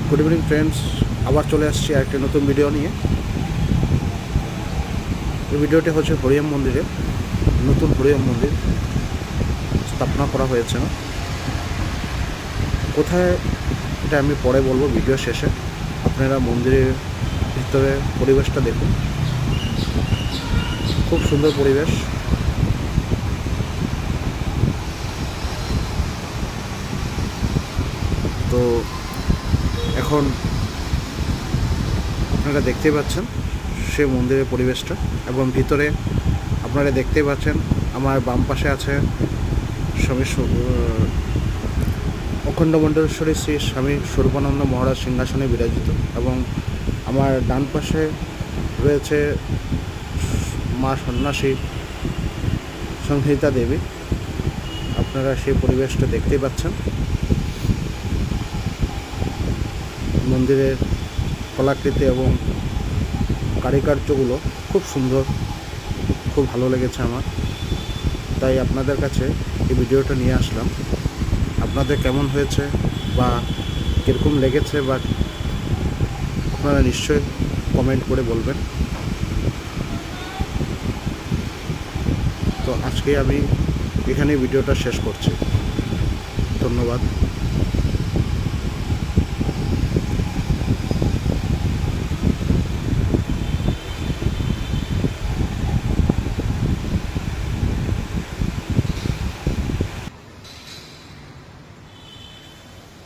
Good evening friends, আবার চলে আসছি আরেকটি নতুন ভিডিও নিয়ে। এই ভিডিওটি হচ্ছে হরিয়ম মন্দিরে, নতুন হরিয়ম মন্দির স্থাপনা করা হয়েছে। কোথায় এটা আমি পরে বলবো ভিডিও শেষে। আপনারা মন্দিরের ভিতরে পরিবেশটা দেখুন, খুব সুন্দর পরিবেশ। তো এখন আপনারা দেখতেই পাচ্ছেন সে মন্দিরের পরিবেশটা, এবং ভিতরে আপনারা দেখতেই পাচ্ছেন আমার বাম পাশে আছে স্বামী অখণ্ডমণ্ডলেশ্বরী শ্রী স্বামী স্বরূপানন্দ মহারাজ সিংহাসনে বিরাজিত, এবং আমার ডান পাশে রয়েছে মা সন্ন্যাসী সংহিতা দেবী। আপনারা সেই পরিবেশটা দেখতেই পাচ্ছেন। মন্দিরের কলাকৃতি এবং কারুকার্যগুলো খুব সুন্দর, খুব ভালো লেগেছে আমার, তাই আপনাদের কাছে এই ভিডিওটা নিয়ে আসলাম। আপনাদের কেমন হয়েছে বা কীরকম লেগেছে বা আপনারা নিশ্চয়ই কমেন্ট করে বলবেন। তো আজকে আমি এখানেই ভিডিওটা শেষ করছি। ধন্যবাদ।